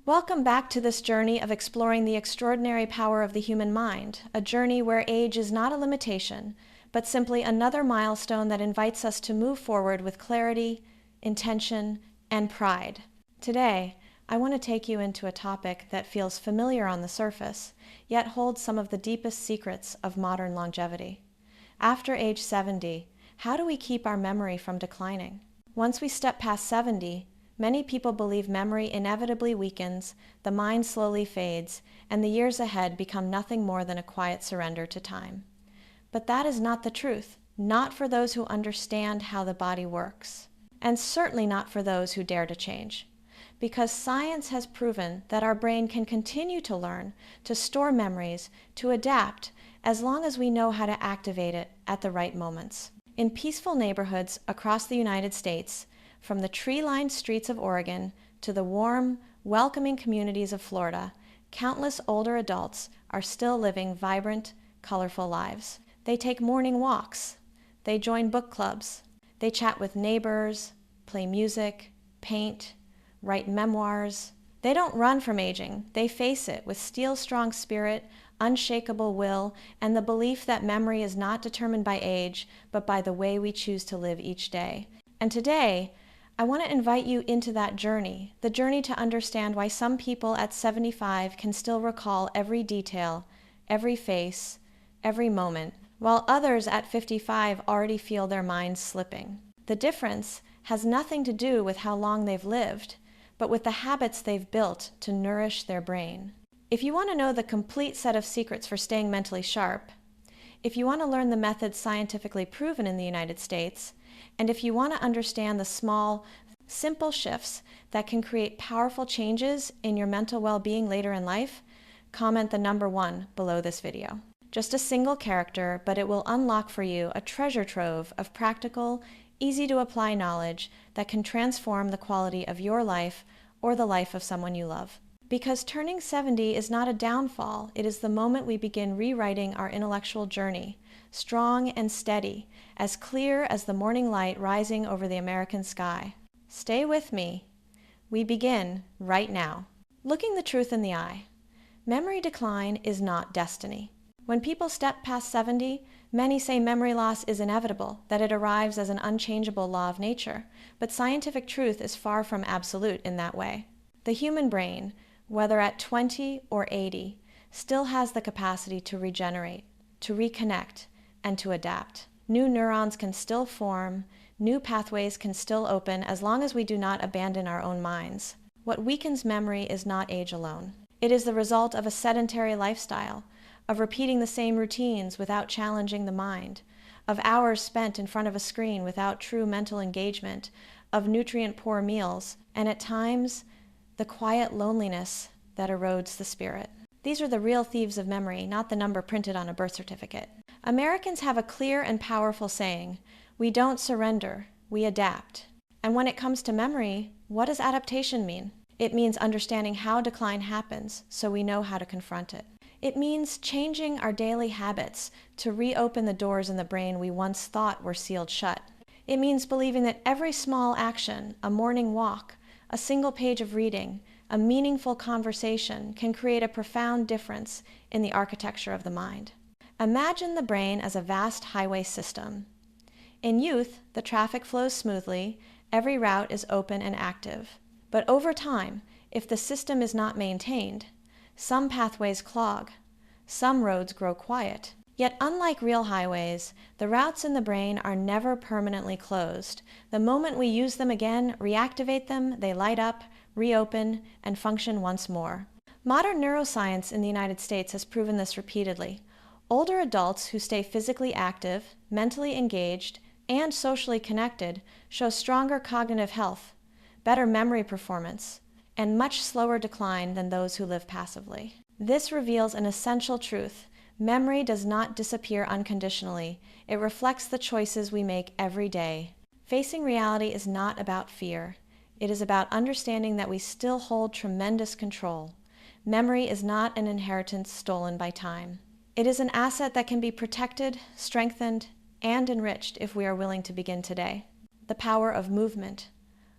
Welcome back to this journey of exploring the extraordinary power of the human mind, a journey where age is not a limitation, but simply another milestone that invites us to move forward with clarity, intention, and pride. Today, I want to take you into a topic that feels familiar on the surface, yet holds some of the deepest secrets of modern longevity. After age 70, how do we keep our memory from declining? Once we step past 70, many people believe memory inevitably weakens, the mind slowly fades, and the years ahead become nothing more than a quiet surrender to time. But that is not the truth, not for those who understand how the body works, and certainly not for those who dare to change. Because science has proven that our brain can continue to learn, to store memories, to adapt, as long as we know how to activate it at the right moments. In peaceful neighborhoods across the United States, from the tree-lined streets of Oregon to the warm, welcoming communities of Florida, countless older adults are still living vibrant, colorful lives. They take morning walks, they join book clubs, they chat with neighbors, play music, paint, write memoirs. They don't run from aging, they face it with steel-strong spirit, unshakable will, and the belief that memory is not determined by age, but by the way we choose to live each day. And today, I want to invite you into that journey, the journey to understand why some people at 75 can still recall every detail, every face, every moment, while others at 55 already feel their minds slipping. The difference has nothing to do with how long they've lived, but with the habits they've built to nourish their brain. If you want to know the complete set of secrets for staying mentally sharp, if you want to learn the methods scientifically proven in the United States, and if you want to understand the small, simple shifts that can create powerful changes in your mental well-being later in life, comment the number 1 below this video. Just a single character, but it will unlock for you a treasure trove of practical, easy-to-apply knowledge that can transform the quality of your life or the life of someone you love. Because turning 70 is not a downfall, it is the moment we begin rewriting our intellectual journey, strong and steady, as clear as the morning light rising over the American sky. Stay with me. We begin right now. Looking the truth in the eye. Memory decline is not destiny. When people step past 70, many say memory loss is inevitable, that it arrives as an unchangeable law of nature, but scientific truth is far from absolute in that way. The human brain, whether at 20 or 80, still has the capacity to regenerate, to reconnect, and to adapt. New neurons can still form, new pathways can still open as long as we do not abandon our own minds. What weakens memory is not age alone. It is the result of a sedentary lifestyle, of repeating the same routines without challenging the mind, of hours spent in front of a screen without true mental engagement, of nutrient-poor meals, and at times, the quiet loneliness that erodes the spirit. These are the real thieves of memory, not the number printed on a birth certificate. Americans have a clear and powerful saying, "We don't surrender, we adapt." And when it comes to memory, what does adaptation mean? It means understanding how decline happens so we know how to confront it. It means changing our daily habits to reopen the doors in the brain we once thought were sealed shut. It means believing that every small action, a morning walk, a single page of reading, a meaningful conversation can create a profound difference in the architecture of the mind. Imagine the brain as a vast highway system. In youth, the traffic flows smoothly, every route is open and active. But over time, if the system is not maintained, some pathways clog, some roads grow quiet. Yet unlike real highways, the routes in the brain are never permanently closed. The moment we use them again, reactivate them, they light up, reopen, and function once more. Modern neuroscience in the United States has proven this repeatedly. Older adults who stay physically active, mentally engaged, and socially connected show stronger cognitive health, better memory performance, and much slower decline than those who live passively. This reveals an essential truth. Memory does not disappear unconditionally. It reflects the choices we make every day. Facing reality is not about fear. It is about understanding that we still hold tremendous control. Memory is not an inheritance stolen by time. It is an asset that can be protected, strengthened, and enriched if we are willing to begin today. The power of movement.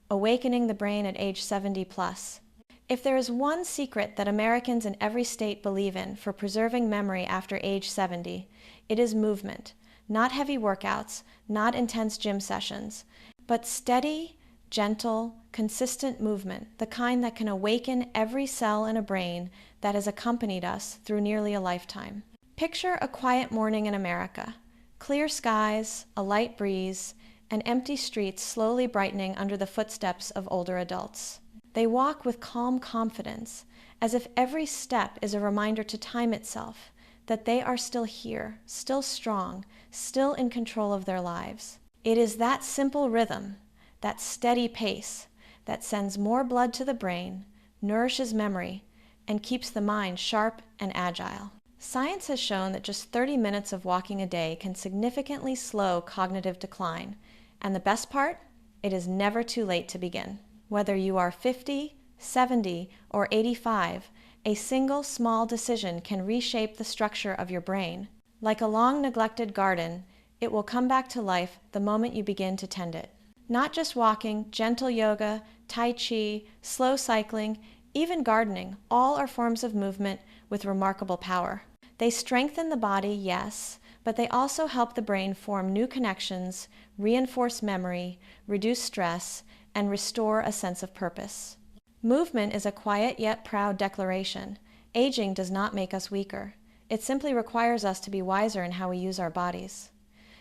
Awakening the brain at age 70 plus. If there is one secret that Americans in every state believe in for preserving memory after age 70, it is movement. Not heavy workouts, not intense gym sessions, but steady, gentle, consistent movement, the kind that can awaken every cell in a brain that has accompanied us through nearly a lifetime. Picture a quiet morning in America. Clear skies, a light breeze, and empty streets slowly brightening under the footsteps of older adults. They walk with calm confidence, as if every step is a reminder to time itself, that they are still here, still strong, still in control of their lives. It is that simple rhythm, that steady pace, that sends more blood to the brain, nourishes memory, and keeps the mind sharp and agile. Science has shown that just 30 minutes of walking a day can significantly slow cognitive decline, and the best part? It is never too late to begin. Whether you are 50, 70, or 85, a single small decision can reshape the structure of your brain. Like a long-neglected garden, it will come back to life the moment you begin to tend it. Not just walking, gentle yoga, tai chi, slow cycling, even gardening, all are forms of movement with remarkable power. They strengthen the body, yes, but they also help the brain form new connections, reinforce memory, reduce stress, and restore a sense of purpose. Movement is a quiet yet proud declaration. Aging does not make us weaker. It simply requires us to be wiser in how we use our bodies.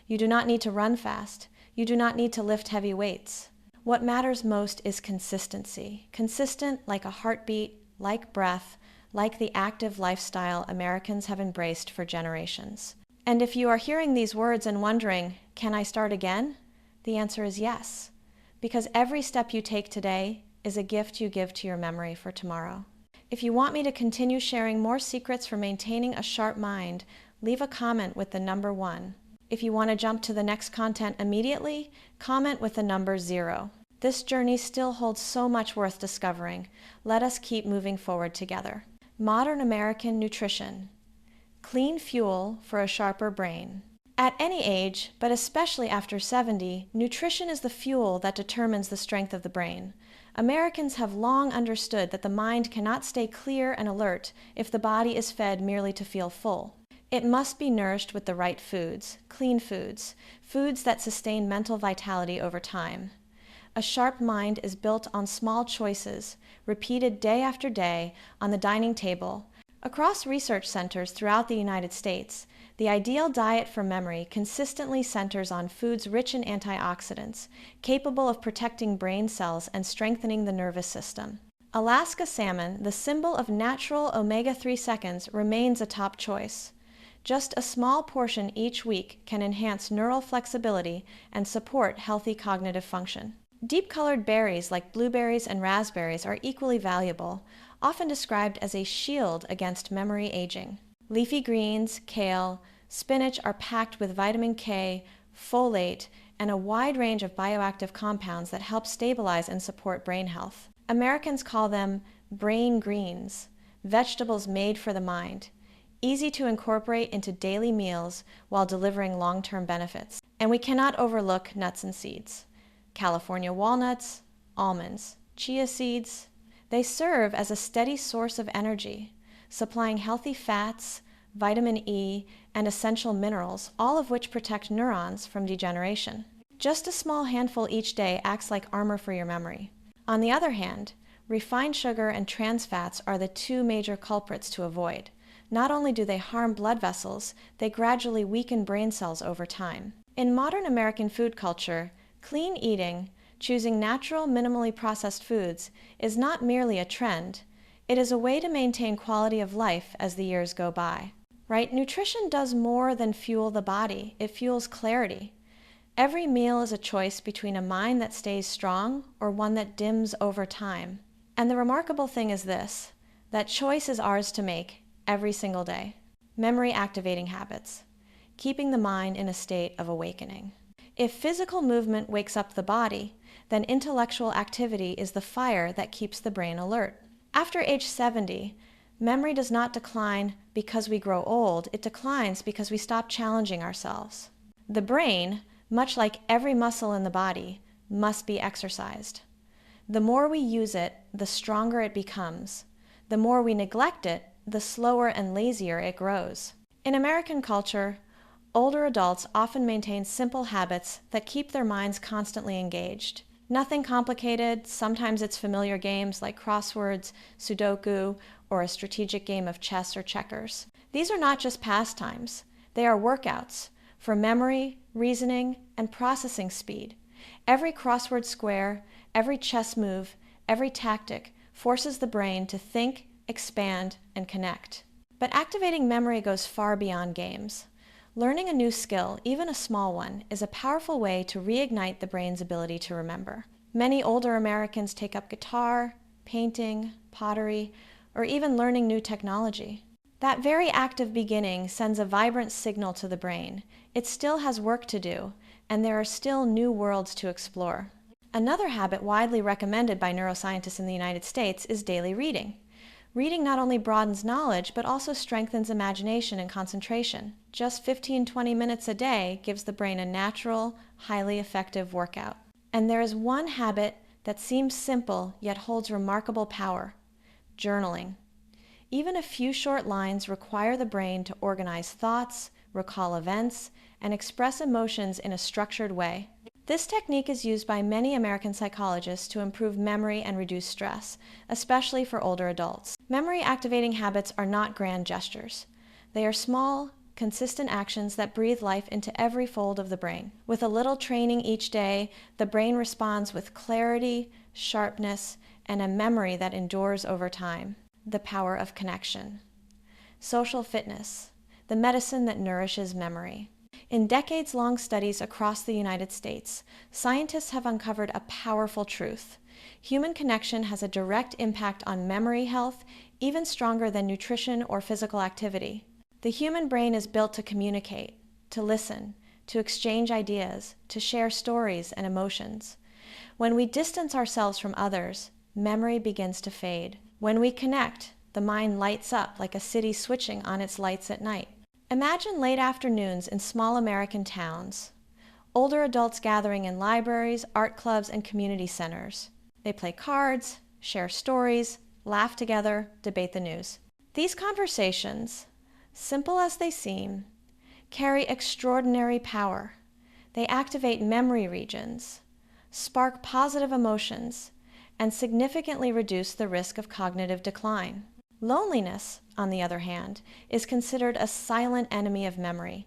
You do not need to run fast. You do not need to lift heavy weights. What matters most is consistency. Consistent like a heartbeat, like breath, like the active lifestyle Americans have embraced for generations. And if you are hearing these words and wondering, can I start again? The answer is yes. Because every step you take today is a gift you give to your memory for tomorrow. If you want me to continue sharing more secrets for maintaining a sharp mind, leave a comment with the number 1. If you want to jump to the next content immediately, comment with the number 0. This journey still holds so much worth discovering. Let us keep moving forward together. Modern American nutrition. Clean fuel for a sharper brain. At any age, but especially after 70, nutrition is the fuel that determines the strength of the brain. Americans have long understood that the mind cannot stay clear and alert if the body is fed merely to feel full. It must be nourished with the right foods, clean foods, foods that sustain mental vitality over time. A sharp mind is built on small choices, repeated day after day on the dining table. Across research centers throughout the United States, the ideal diet for memory consistently centers on foods rich in antioxidants, capable of protecting brain cells and strengthening the nervous system. Alaska salmon, the symbol of natural omega-3 seconds, remains a top choice. Just a small portion each week can enhance neural flexibility and support healthy cognitive function. Deep-colored berries like blueberries and raspberries are equally valuable, often described as a shield against memory aging. Leafy greens, kale, spinach are packed with vitamin K, folate, and a wide range of bioactive compounds that help stabilize and support brain health. Americans call them brain greens, vegetables made for the mind, easy to incorporate into daily meals while delivering long-term benefits. And we cannot overlook nuts and seeds. California walnuts, almonds, chia seeds. They serve as a steady source of energy, supplying healthy fats, vitamin E, and essential minerals, all of which protect neurons from degeneration. Just a small handful each day acts like armor for your memory. On the other hand, refined sugar and trans fats are the two major culprits to avoid. Not only do they harm blood vessels, they gradually weaken brain cells over time. In modern American food culture, clean eating, choosing natural, minimally processed foods, is not merely a trend. It is a way to maintain quality of life as the years go by. Right? Nutrition does more than fuel the body. It fuels clarity. Every meal is a choice between a mind that stays strong or one that dims over time. And the remarkable thing is this, that choice is ours to make every single day. Memory activating habits, keeping the mind in a state of awakening. If physical movement wakes up the body, then intellectual activity is the fire that keeps the brain alert. After age 70, memory does not decline because we grow old, it declines because we stop challenging ourselves. The brain, much like every muscle in the body, must be exercised. The more we use it, the stronger it becomes. The more we neglect it, the slower and lazier it grows. In American culture, older adults often maintain simple habits that keep their minds constantly engaged. Nothing complicated, sometimes it's familiar games like crosswords, Sudoku, or a strategic game of chess or checkers. These are not just pastimes, they are workouts for memory, reasoning, and processing speed. Every crossword square, every chess move, every tactic forces the brain to think, expand, and connect. But activating memory goes far beyond games. Learning a new skill, even a small one, is a powerful way to reignite the brain's ability to remember. Many older Americans take up guitar, painting, pottery, or even learning new technology. That very act of beginning sends a vibrant signal to the brain. It still has work to do, and there are still new worlds to explore. Another habit widely recommended by neuroscientists in the United States is daily reading. Reading not only broadens knowledge, but also strengthens imagination and concentration. Just 15-20 minutes a day gives the brain a natural, highly effective workout. And there is one habit that seems simple yet holds remarkable power: journaling. Even a few short lines require the brain to organize thoughts, recall events, and express emotions in a structured way. This technique is used by many American psychologists to improve memory and reduce stress, especially for older adults. Memory-activating habits are not grand gestures. They are small, consistent actions that breathe life into every fold of the brain. With a little training each day, the brain responds with clarity, sharpness, and a memory that endures over time. The power of connection. Social fitness, the medicine that nourishes memory. In decades-long studies across the United States, scientists have uncovered a powerful truth. Human connection has a direct impact on memory health, even stronger than nutrition or physical activity. The human brain is built to communicate, to listen, to exchange ideas, to share stories and emotions. When we distance ourselves from others, memory begins to fade. When we connect, the mind lights up like a city switching on its lights at night. Imagine late afternoons in small American towns. Older adults gathering in libraries, art clubs, and community centers. They play cards, share stories, laugh together, debate the news. These conversations, simple as they seem, carry extraordinary power. They activate memory regions, spark positive emotions, and significantly reduce the risk of cognitive decline. Loneliness, on the other hand, is considered a silent enemy of memory.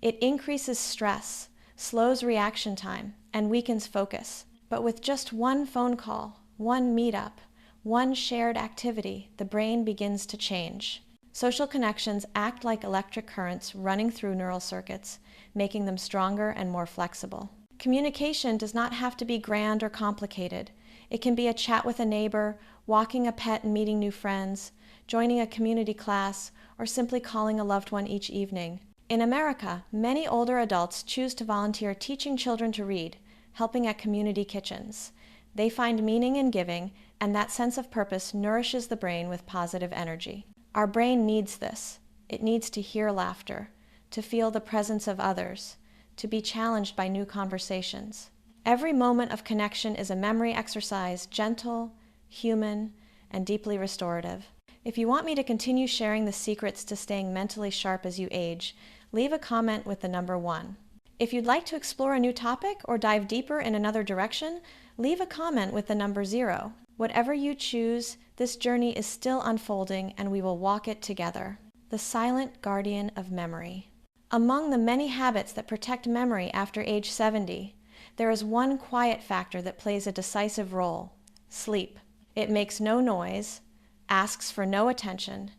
It increases stress, slows reaction time, and weakens focus. But with just one phone call, one meetup, one shared activity, the brain begins to change. Social connections act like electric currents running through neural circuits, making them stronger and more flexible. Communication does not have to be grand or complicated. It can be a chat with a neighbor, walking a pet and meeting new friends, joining a community class, or simply calling a loved one each evening. In America, many older adults choose to volunteer teaching children to read, helping at community kitchens. They find meaning in giving, and that sense of purpose nourishes the brain with positive energy. Our brain needs this. It needs to hear laughter, to feel the presence of others, to be challenged by new conversations. Every moment of connection is a memory exercise, gentle, human, and deeply restorative. If you want me to continue sharing the secrets to staying mentally sharp as you age, leave a comment with the number 1. If you'd like to explore a new topic or dive deeper in another direction, leave a comment with the number 0. Whatever you choose, this journey is still unfolding and we will walk it together. The silent guardian of memory. Among the many habits that protect memory after age 70, there is one quiet factor that plays a decisive role: sleep. It makes no noise, asks for no attention,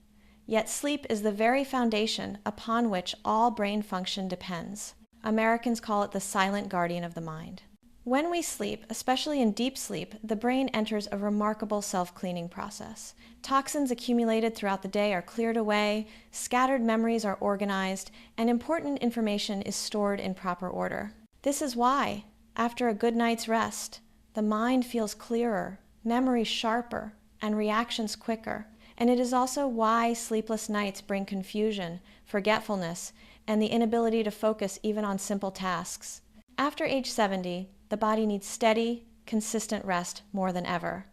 yet sleep is the very foundation upon which all brain function depends. Americans call it the silent guardian of the mind. When we sleep, especially in deep sleep, the brain enters a remarkable self-cleaning process. Toxins accumulated throughout the day are cleared away, scattered memories are organized, and important information is stored in proper order. This is why, after a good night's rest, the mind feels clearer, memory sharper, and reactions quicker. And it is also why sleepless nights bring confusion, forgetfulness, and the inability to focus even on simple tasks. After age 70, the body needs steady, consistent rest more than ever.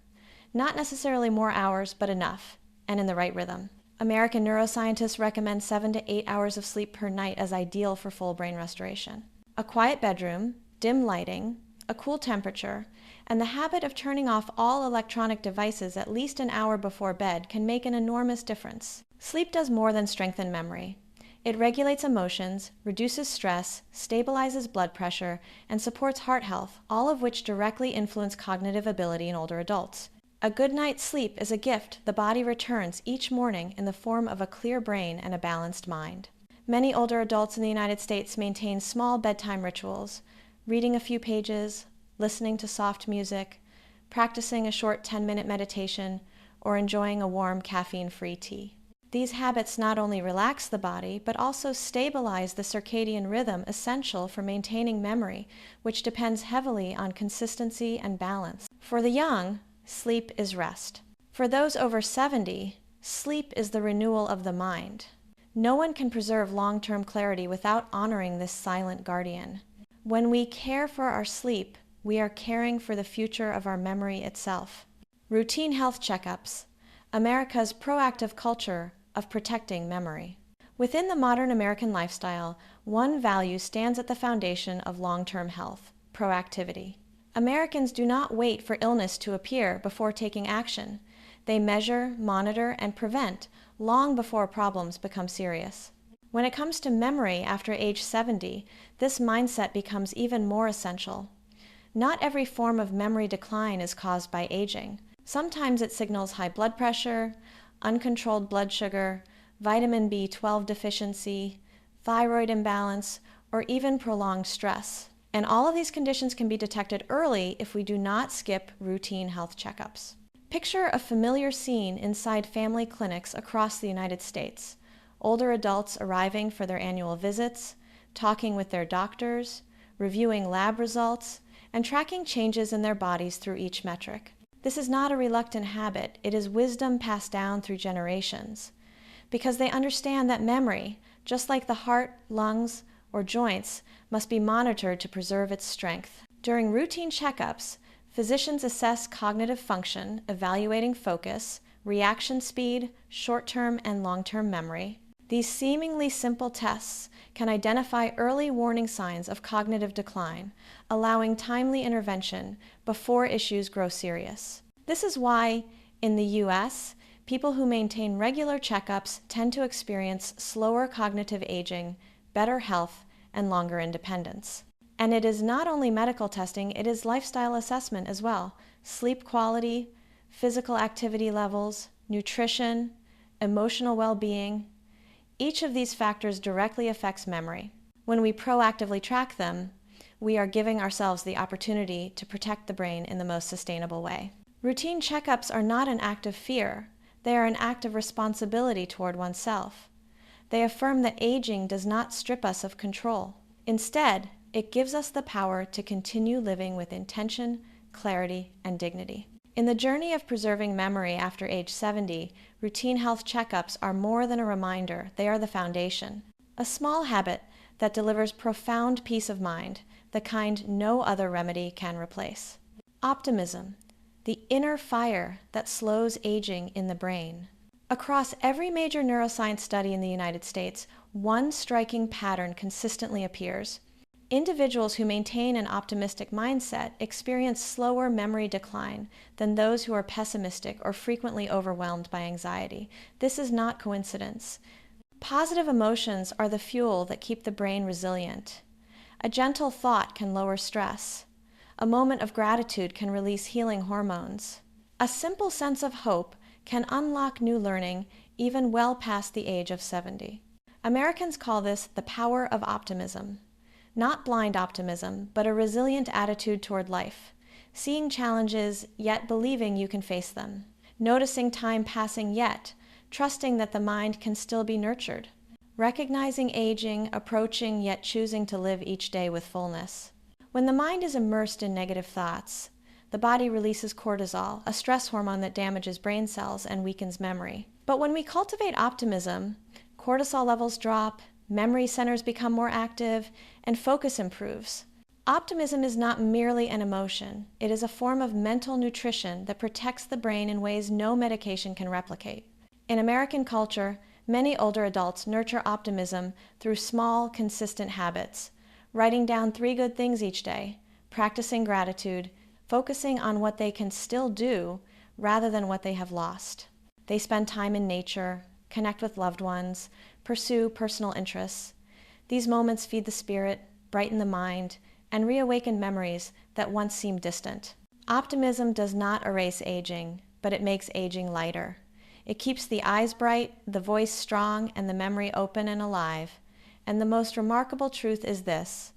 Not necessarily more hours, but enough, and in the right rhythm. American neuroscientists recommend 7 to 8 hours of sleep per night as ideal for full brain restoration. A quiet bedroom, dim lighting, a cool temperature, and the habit of turning off all electronic devices at least an hour before bed can make an enormous difference. Sleep does more than strengthen memory. It regulates emotions, reduces stress, stabilizes blood pressure, and supports heart health, all of which directly influence cognitive ability in older adults. A good night's sleep is a gift the body returns each morning in the form of a clear brain and a balanced mind. Many older adults in the United States maintain small bedtime rituals, reading a few pages, listening to soft music, practicing a short 10-minute meditation, or enjoying a warm caffeine-free tea. These habits not only relax the body, but also stabilize the circadian rhythm essential for maintaining memory, which depends heavily on consistency and balance. For the young, sleep is rest. For those over 70, sleep is the renewal of the mind. No one can preserve long-term clarity without honoring this silent guardian. When we care for our sleep, we are caring for the future of our memory itself. Routine health checkups, America's proactive culture of protecting memory. Within the modern American lifestyle, one value stands at the foundation of long-term health: proactivity. Americans do not wait for illness to appear before taking action. They measure, monitor, and prevent long before problems become serious. When it comes to memory after age 70, this mindset becomes even more essential. Not every form of memory decline is caused by aging. Sometimes it signals high blood pressure, uncontrolled blood sugar, vitamin B12 deficiency, thyroid imbalance, or even prolonged stress. And all of these conditions can be detected early if we do not skip routine health checkups. Picture a familiar scene inside family clinics across the United States. Older adults arriving for their annual visits, talking with their doctors, reviewing lab results, and tracking changes in their bodies through each metric. This is not a reluctant habit, it is wisdom passed down through generations. Because they understand that memory, just like the heart, lungs, or joints, must be monitored to preserve its strength. During routine checkups, physicians assess cognitive function, evaluating focus, reaction speed, short-term and long-term memory. These seemingly simple tests can identify early warning signs of cognitive decline, allowing timely intervention before issues grow serious. This is why, in the US, people who maintain regular checkups tend to experience slower cognitive aging, better health, and longer independence. And it is not only medical testing, it is lifestyle assessment as well. Sleep quality, physical activity levels, nutrition, emotional well-being. Each of these factors directly affects memory. When we proactively track them, we are giving ourselves the opportunity to protect the brain in the most sustainable way. Routine checkups are not an act of fear. They are an act of responsibility toward oneself. They affirm that aging does not strip us of control. Instead, it gives us the power to continue living with intention, clarity, and dignity. In the journey of preserving memory after age 70, routine health checkups are more than a reminder, they are the foundation. A small habit that delivers profound peace of mind, the kind no other remedy can replace. Optimism, the inner fire that slows aging in the brain. Across every major neuroscience study in the United States, one striking pattern consistently appears. Individuals who maintain an optimistic mindset experience slower memory decline than those who are pessimistic or frequently overwhelmed by anxiety. This is not coincidence. Positive emotions are the fuel that keep the brain resilient. A gentle thought can lower stress. A moment of gratitude can release healing hormones. A simple sense of hope can unlock new learning even well past the age of 70. Americans call this the power of optimism. Not blind optimism, but a resilient attitude toward life, seeing challenges yet believing you can face them, noticing time passing yet trusting that the mind can still be nurtured, recognizing aging, approaching yet choosing to live each day with fullness. When the mind is immersed in negative thoughts, the body releases cortisol, a stress hormone that damages brain cells and weakens memory. But when we cultivate optimism, cortisol levels drop, memory centers become more active, and focus improves. Optimism is not merely an emotion. It is a form of mental nutrition that protects the brain in ways no medication can replicate. In American culture, many older adults nurture optimism through small, consistent habits, writing down 3 good things each day, practicing gratitude, focusing on what they can still do rather than what they have lost. They spend time in nature, connect with loved ones, pursue personal interests. These moments feed the spirit, brighten the mind, and reawaken memories that once seemed distant. Optimism does not erase aging, but it makes aging lighter. It keeps the eyes bright, the voice strong, and the memory open and alive. And the most remarkable truth is this: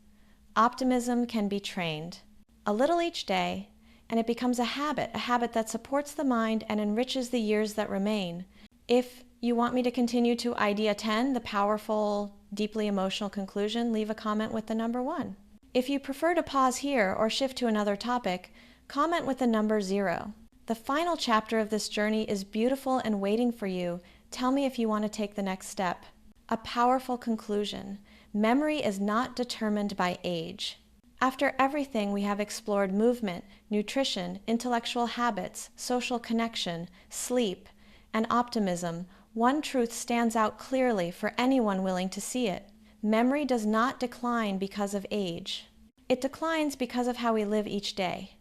optimism can be trained. A little each day, and it becomes a habit that supports the mind and enriches the years that remain. If you want me to continue to idea 10, the powerful, deeply emotional conclusion, leave a comment with the number 1. If you prefer to pause here or shift to another topic, comment with the number 0. The final chapter of this journey is beautiful and waiting for you. Tell me if you want to take the next step. A powerful conclusion. Memory is not determined by age. After everything we have explored: movement, nutrition, intellectual habits, social connection, sleep, and optimism, one truth stands out clearly for anyone willing to see it. Memory does not decline because of age. It declines because of how we live each day.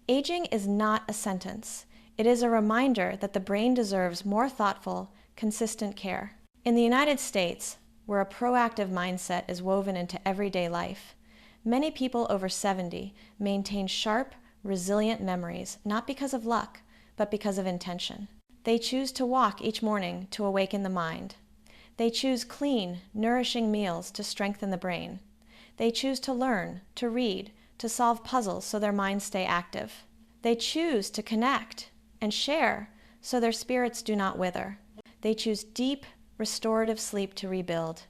Aging is not a sentence. It is a reminder that the brain deserves more thoughtful, consistent care. In the United States, where a proactive mindset is woven into everyday life, many people over 70 maintain sharp, resilient memories, not because of luck, but because of intention. They choose to walk each morning to awaken the mind. They choose clean, nourishing meals to strengthen the brain. They choose to learn, to read, to solve puzzles so their minds stay active. They choose to connect and share so their spirits do not wither. They choose deep, restorative sleep to rebuild.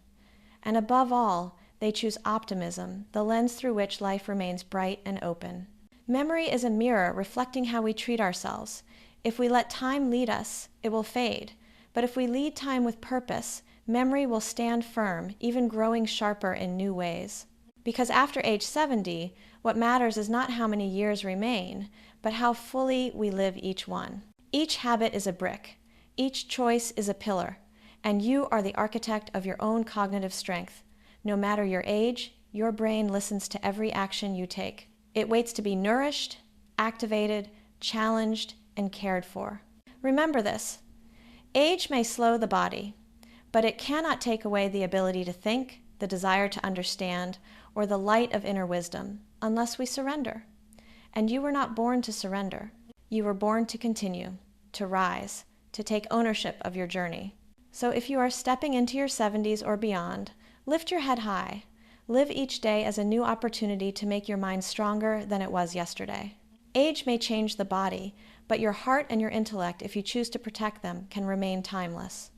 And above all, they choose optimism, the lens through which life remains bright and open. Memory is a mirror reflecting how we treat ourselves. If we let time lead us, it will fade. But if we lead time with purpose, memory will stand firm, even growing sharper in new ways. Because after age 70, what matters is not how many years remain, but how fully we live each one. Each habit is a brick. Each choice is a pillar. And you are the architect of your own cognitive strength. No matter your age, your brain listens to every action you take. It waits to be nourished, activated, challenged, and cared for. Remember this: age may slow the body, but it cannot take away the ability to think, the desire to understand, or the light of inner wisdom, unless we surrender. And you were not born to surrender. You were born to continue, to rise, to take ownership of your journey. So if you are stepping into your 70s or beyond, lift your head high. Live each day as a new opportunity to make your mind stronger than it was yesterday. Age may change the body, but your heart and your intellect, if you choose to protect them, can remain timeless.